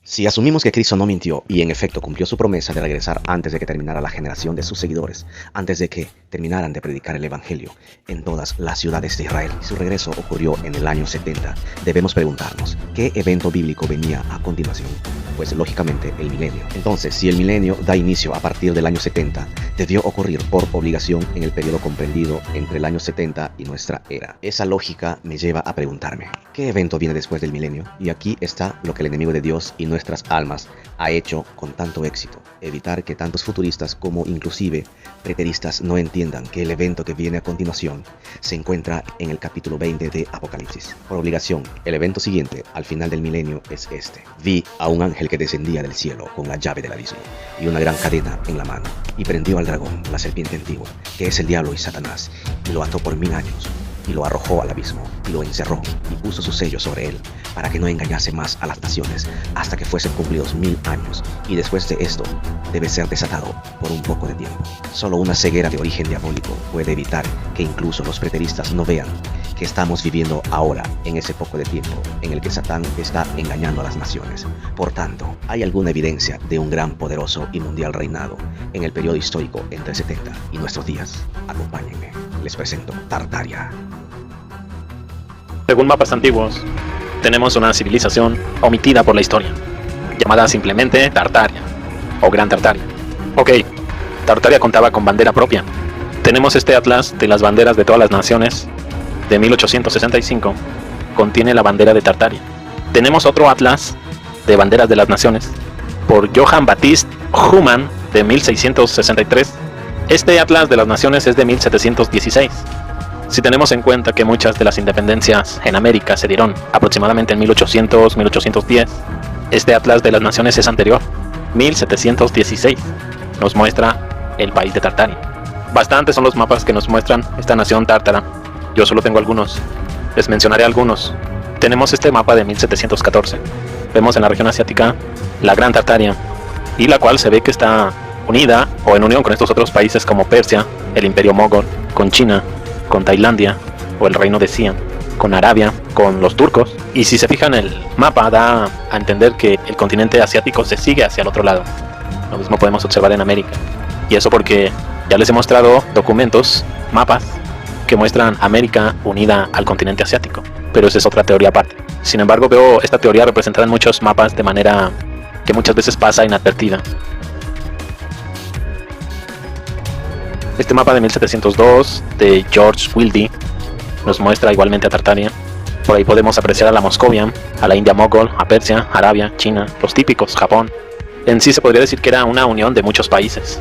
Si asumimos que Cristo no mintió y en efecto cumplió su promesa de regresar antes de que terminara la generación de sus seguidores, antes de que terminaran de predicar el Evangelio en todas las ciudades de Israel, y su regreso ocurrió en el año 70, debemos preguntarnos, ¿qué evento bíblico venía a continuación? Pues lógicamente el milenio. Entonces, si el milenio da inicio a partir del año 70, debió ocurrir por obligación en el periodo comprendido entre el año 70 y nuestra era. Esa lógica me lleva a preguntarme, ¿qué evento viene después del milenio? Y aquí está lo que el enemigo de Dios y nuestras almas ha hecho con tanto éxito: evitar que tantos futuristas como inclusive preteristas no entiendan que el evento que viene a continuación se encuentra en el capítulo 20 de Apocalipsis. Por obligación, el evento siguiente al final del milenio es este: vi a un ángel que descendía del cielo con la llave del abismo y una gran cadena en la mano, y prendió al dragón, la serpiente antigua, que es el diablo y Satanás, y lo ató por 1000 años, y lo arrojó al abismo, y lo encerró, y puso su sello sobre él, para que no engañase más a las naciones, hasta que fuesen cumplidos 1000 años, y después de esto, debe ser desatado por un poco de tiempo. Solo una ceguera de origen diabólico puede evitar que incluso los preteristas no vean que estamos viviendo ahora en ese poco de tiempo en el que Satán está engañando a las naciones. Por tanto, ¿hay alguna evidencia de un gran, poderoso y mundial reinado en el periodo histórico entre el 70 y nuestros días? Acompáñenme, les presento Tartaria. Según mapas antiguos, tenemos una civilización omitida por la historia, llamada simplemente Tartaria, o Gran Tartaria. Ok, Tartaria contaba con bandera propia. Tenemos este atlas de las banderas de todas las naciones, de 1865, contiene la bandera de Tartaria. Tenemos otro atlas de banderas de las naciones, por Johann Baptist Humann, de 1663. Este atlas de las naciones es de 1716. Si tenemos en cuenta que muchas de las independencias en América se dieron aproximadamente en 1800-1810, este atlas de las naciones es anterior, 1716. Nos muestra el país de Tartaria. Bastantes son los mapas que nos muestran esta nación tártara. Yo solo tengo algunos, les mencionaré algunos. Tenemos este mapa de 1714. Vemos en la región asiática la Gran Tartaria, y la cual se ve que está unida o en unión con estos otros países como Persia, el Imperio Mogol, con China, con Tailandia o el Reino de Xi'an, con Arabia, con los turcos. Y si se fijan, el mapa da a entender que el continente asiático se sigue hacia el otro lado. Lo mismo podemos observar en América, y eso porque ya les he mostrado documentos, mapas que muestran América unida al continente asiático, pero esa es otra teoría aparte. Sin embargo, veo esta teoría representada en muchos mapas de manera que muchas veces pasa inadvertida. Este mapa de 1702 de George Wilde nos muestra igualmente a Tartaria. Por ahí podemos apreciar a la Moscovia, a la India Mogol, a Persia, Arabia, China, los típicos, Japón. En sí se podría decir que era una unión de muchos países.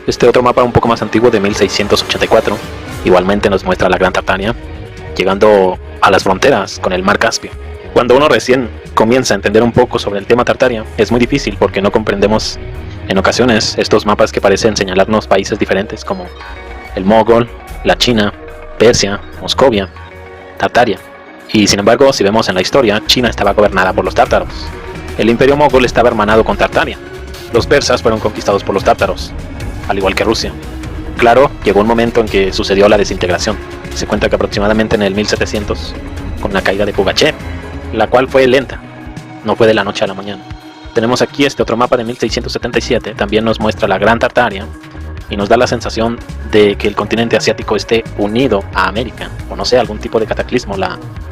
Este otro mapa un poco más antiguo de 1684 igualmente nos muestra la Gran Tartaria, llegando a las fronteras con el mar Caspio. Cuando uno recién comienza a entender un poco sobre el tema Tartaria, es muy difícil porque no comprendemos en ocasiones estos mapas que parecen señalarnos países diferentes como el Mogol, la China, Persia, Moscovia, Tartaria. Y sin embargo, si vemos en la historia, China estaba gobernada por los tártaros. El Imperio Mogol estaba hermanado con Tartaria. Los persas fueron conquistados por los tártaros, al igual que Rusia. Claro, llegó un momento en que sucedió la desintegración. Se cuenta que aproximadamente en el 1700, con la caída de Pugachev, la cual fue lenta, no fue de la noche a la mañana. Tenemos aquí este otro mapa de 1677, también nos muestra la Gran Tartaria, y nos da la sensación de que el continente asiático esté unido a América, o no sé, algún tipo de cataclismo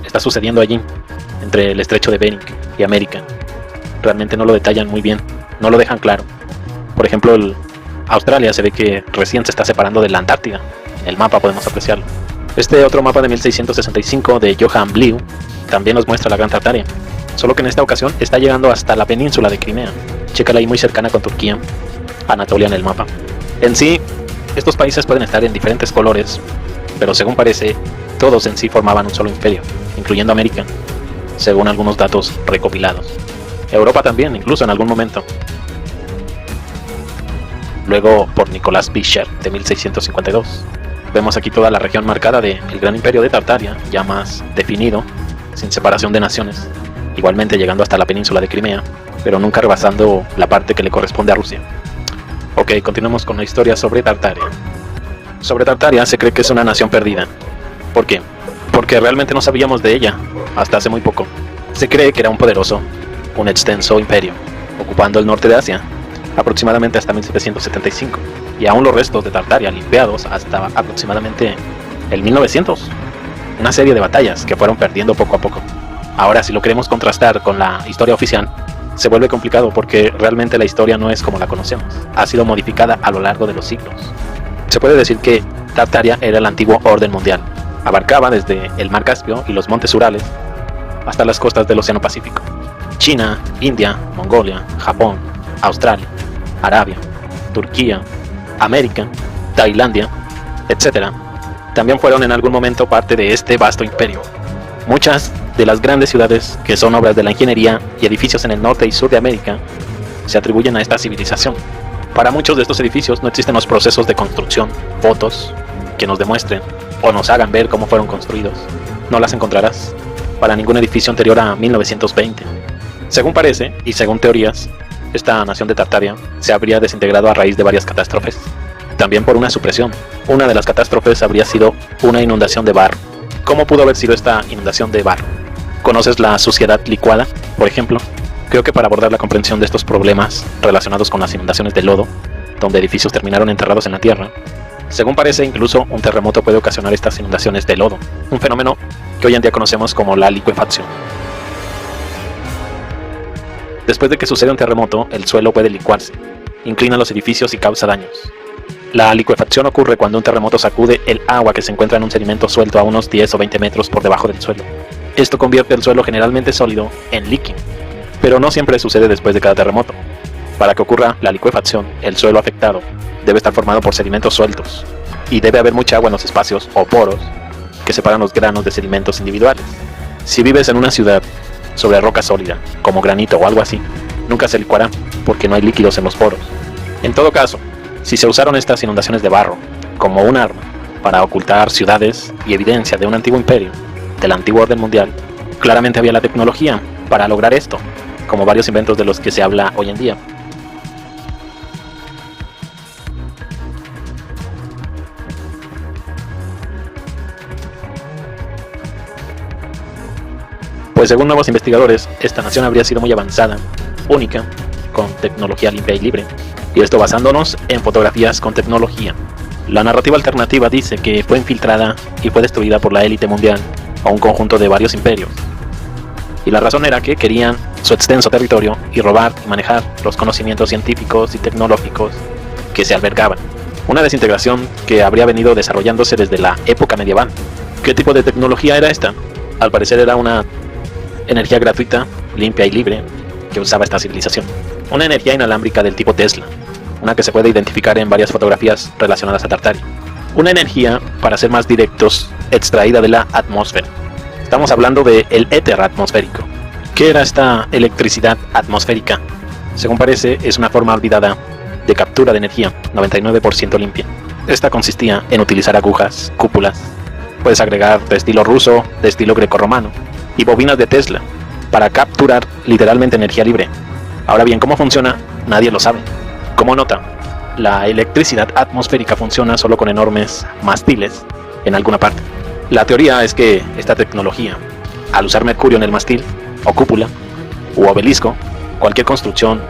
está sucediendo allí, entre el estrecho de Bering y América. Realmente no lo detallan muy bien, no lo dejan claro. Por ejemplo, Australia se ve que recién se está separando de la Antártida. En el mapa podemos apreciarlo. Este otro mapa de 1665 de Johann Bliu también nos muestra la Gran Tartaria, solo que en esta ocasión está llegando hasta la península de Crimea. Chécala ahí, muy cercana con Turquía, Anatolia en el mapa. En sí, estos países pueden estar en diferentes colores, pero según parece, todos en sí formaban un solo imperio, incluyendo América, según algunos datos recopilados. Europa también, incluso en algún momento. Luego por Nicolás Bischer de 1652. Vemos aquí toda la región marcada del Gran Imperio de Tartaria, ya más definido, sin separación de naciones, igualmente llegando hasta la península de Crimea, pero nunca rebasando la parte que le corresponde a Rusia. Ok, continuamos con la historia sobre Tartaria. Sobre Tartaria se cree que es una nación perdida. ¿Por qué? Porque realmente no sabíamos de ella hasta hace muy poco. Se cree que era un poderoso, un extenso imperio, ocupando el norte de Asia, aproximadamente hasta 1775, y aún los restos de Tartaria limpiados hasta aproximadamente el 1900. Una serie de batallas que fueron perdiendo poco a poco. Ahora, si lo queremos contrastar con la historia oficial, se vuelve complicado porque realmente la historia no es como la conocemos. Ha sido modificada a lo largo de los siglos. Se puede decir que Tartaria era el antiguo orden mundial. Abarcaba desde el mar Caspio y los montes Urales hasta las costas del Océano Pacífico. China, India, Mongolia, Japón, Australia, Arabia, Turquía, América, Tailandia, etc. También fueron en algún momento parte de este vasto imperio. Muchas de las grandes ciudades que son obras de la ingeniería y edificios en el norte y sur de América se atribuyen a esta civilización. Para muchos de estos edificios no existen los procesos de construcción, fotos que nos demuestren o nos hagan ver cómo fueron construidos. No las encontrarás para ningún edificio anterior a 1920. Según parece, y según teorías, esta nación de Tartaria se habría desintegrado a raíz de varias catástrofes. También por una supresión. Una de las catástrofes habría sido una inundación de barro. ¿Cómo pudo haber sido esta inundación de barro? ¿Conoces la suciedad licuada, por ejemplo? Creo que para abordar la comprensión de estos problemas relacionados con las inundaciones de lodo, donde edificios terminaron enterrados en la tierra, según parece, incluso un terremoto puede ocasionar estas inundaciones de lodo, un fenómeno que hoy en día conocemos como la licuefacción. Después de que sucede un terremoto, el suelo puede licuarse, inclina los edificios y causa daños. La licuefacción ocurre cuando un terremoto sacude el agua que se encuentra en un sedimento suelto a unos 10 o 20 metros por debajo del suelo. Esto convierte el suelo generalmente sólido en líquido, pero no siempre sucede después de cada terremoto. Para que ocurra la licuefacción, el suelo afectado debe estar formado por sedimentos sueltos, y debe haber mucha agua en los espacios o poros que separan los granos de sedimentos individuales. Si vives en una ciudad sobre roca sólida, como granito o algo así, nunca se licuará porque no hay líquidos en los poros. En todo caso, si se usaron estas inundaciones de barro como un arma para ocultar ciudades y evidencia de un antiguo imperio, del antiguo orden mundial, claramente había la tecnología para lograr esto, como varios inventos de los que se habla hoy en día. Pues según nuevos investigadores, esta nación habría sido muy avanzada, única, con tecnología limpia y libre, y esto basándonos en fotografías con tecnología. La narrativa alternativa dice que fue infiltrada y fue destruida por la élite mundial o un conjunto de varios imperios. Y la razón era que querían su extenso territorio y robar y manejar los conocimientos científicos y tecnológicos que se albergaban. Una desintegración que habría venido desarrollándose desde la época medieval. ¿Qué tipo de tecnología era esta? Al parecer era una energía gratuita, limpia y libre que usaba esta civilización. Una energía inalámbrica del tipo Tesla, una que se puede identificar en varias fotografías relacionadas a Tartaria. Una energía, para ser más directos, extraída de la atmósfera. Estamos hablando del éter atmosférico. ¿Qué era esta electricidad atmosférica? Según parece, es una forma olvidada de captura de energía, 99% limpia. Esta consistía en utilizar agujas, cúpulas, puedes agregar de estilo ruso, de estilo grecorromano, y bobinas de Tesla, para capturar literalmente energía libre. Ahora bien, ¿cómo funciona? Nadie lo sabe. Como nota, la electricidad atmosférica funciona solo con enormes mástiles en alguna parte. La teoría es que esta tecnología, al usar mercurio en el mástil, o cúpula, u obelisco, cualquier construcción,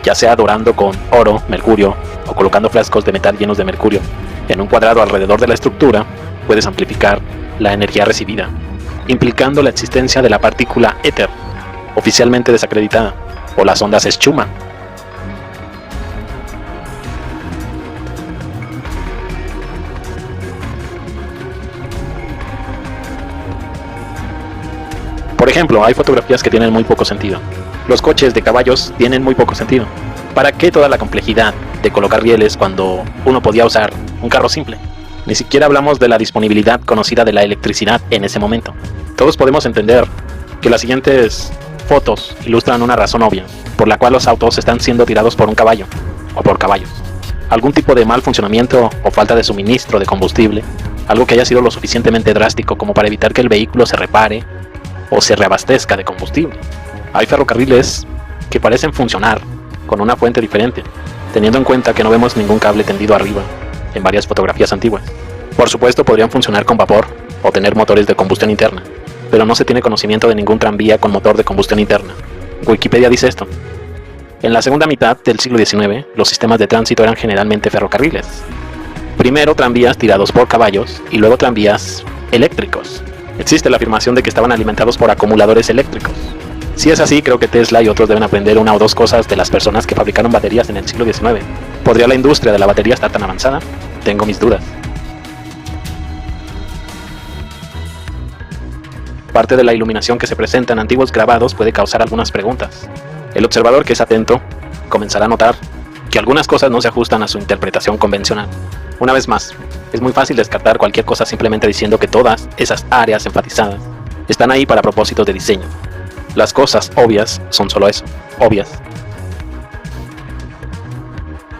ya sea dorando con oro, mercurio, o colocando frascos de metal llenos de mercurio en un cuadrado alrededor de la estructura, puedes amplificar la energía recibida, implicando la existencia de la partícula éter, oficialmente desacreditada, o las ondas Schumann. Por ejemplo, hay fotografías que tienen muy poco sentido. Los coches de caballos tienen muy poco sentido. ¿Para qué toda la complejidad de colocar rieles cuando uno podía usar un carro simple? Ni siquiera hablamos de la disponibilidad conocida de la electricidad en ese momento. Todos podemos entender que las siguientes fotos ilustran una razón obvia, por la cual los autos están siendo tirados por un caballo, o por caballos. Algún tipo de mal funcionamiento o falta de suministro de combustible, algo que haya sido lo suficientemente drástico como para evitar que el vehículo se repare o se reabastezca de combustible. Hay ferrocarriles que parecen funcionar con una fuente diferente, teniendo en cuenta que no vemos ningún cable tendido arriba en varias fotografías antiguas. Por supuesto, podrían funcionar con vapor o tener motores de combustión interna. pero no se tiene conocimiento de ningún tranvía con motor de combustión interna. Wikipedia dice esto. En la segunda mitad del siglo XIX, los sistemas de tránsito eran generalmente ferrocarriles. Primero tranvías tirados por caballos y luego tranvías eléctricos. Existe la afirmación de que estaban alimentados por acumuladores eléctricos. Si es así, creo que Tesla y otros deben aprender una o dos cosas de las personas que fabricaron baterías en el siglo XIX. ¿Podría la industria de la batería estar tan avanzada? Tengo mis dudas. Parte de la iluminación que se presenta en antiguos grabados puede causar algunas preguntas. El observador que es atento comenzará a notar que algunas cosas no se ajustan a su interpretación convencional. Una vez más, es muy fácil descartar cualquier cosa simplemente diciendo que todas esas áreas enfatizadas están ahí para propósitos de diseño. Las cosas obvias son solo eso, obvias.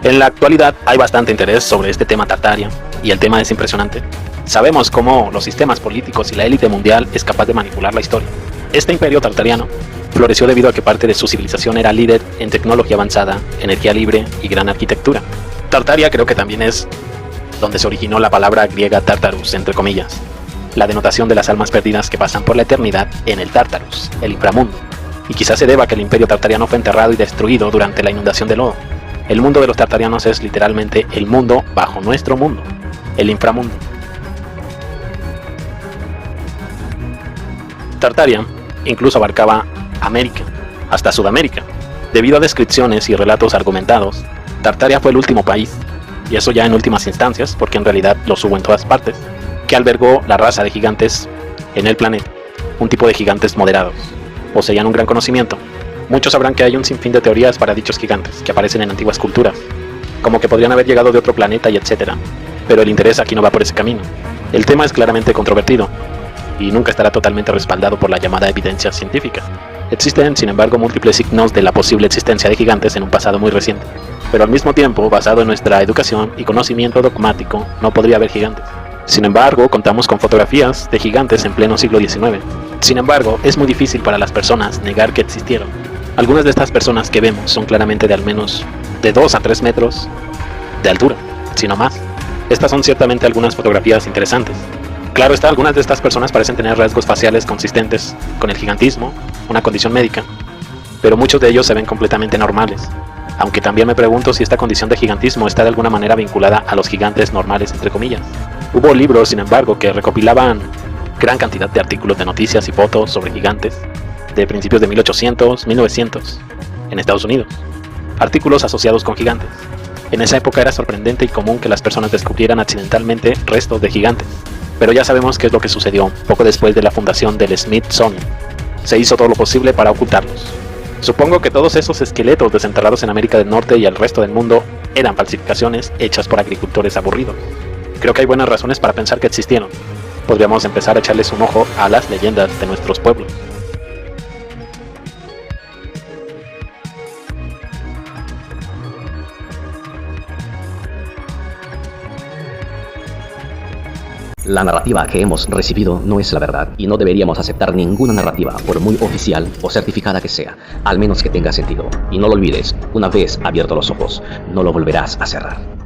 En la actualidad hay bastante interés sobre este tema Tartaria, y el tema es impresionante. Sabemos cómo los sistemas políticos y la élite mundial es capaz de manipular la historia. Este imperio tartariano floreció debido a que parte de su civilización era líder en tecnología avanzada, energía libre y gran arquitectura. Tartaria creo que también es donde se originó la palabra griega Tartarus, entre comillas, la denotación de las almas perdidas que pasan por la eternidad en el Tartarus, el inframundo, y quizás se deba a que el imperio tartariano fue enterrado y destruido durante la inundación de lodo. El mundo de los tartarianos es literalmente el mundo bajo nuestro mundo, el inframundo. Tartaria incluso abarcaba América, hasta Sudamérica. Debido a descripciones y relatos argumentados, Tartaria fue el último país, y eso ya en últimas instancias, porque en realidad los hubo en todas partes, que albergó la raza de gigantes en el planeta, un tipo de gigantes moderados. Poseían un gran conocimiento. Muchos sabrán que hay un sinfín de teorías para dichos gigantes, que aparecen en antiguas culturas, como que podrían haber llegado de otro planeta y etcétera, pero el interés aquí no va por ese camino. El tema es claramente controvertido, y nunca estará totalmente respaldado por la llamada evidencia científica. Existen, sin embargo, múltiples signos de la posible existencia de gigantes en un pasado muy reciente, pero al mismo tiempo, basado en nuestra educación y conocimiento dogmático, no podría haber gigantes. Sin embargo, contamos con fotografías de gigantes en pleno siglo XIX. Sin embargo, es muy difícil para las personas negar que existieron. Algunas de estas personas que vemos son claramente de al menos de 2 a 3 metros de altura, si no más. Estas son ciertamente algunas fotografías interesantes. Claro está, algunas de estas personas parecen tener rasgos faciales consistentes con el gigantismo, una condición médica, pero muchos de ellos se ven completamente normales. Aunque también me pregunto si esta condición de gigantismo está de alguna manera vinculada a los gigantes normales, entre comillas. Hubo libros, sin embargo, que recopilaban gran cantidad de artículos de noticias y fotos sobre gigantes de principios de 1800, 1900, en Estados Unidos. Artículos asociados con gigantes. En esa época era sorprendente y común que las personas descubrieran accidentalmente restos de gigantes. Pero ya sabemos qué es lo que sucedió poco después de la fundación del Smithsonian. Se hizo todo lo posible para ocultarlos. Supongo que todos esos esqueletos desenterrados en América del Norte y el resto del mundo eran falsificaciones hechas por agricultores aburridos. Creo que hay buenas razones para pensar que existieron. Podríamos empezar a echarles un ojo a las leyendas de nuestros pueblos. La narrativa que hemos recibido no es la verdad y no deberíamos aceptar ninguna narrativa, por muy oficial o certificada que sea, al menos que tenga sentido. Y no lo olvides, una vez abierto los ojos, no lo volverás a cerrar.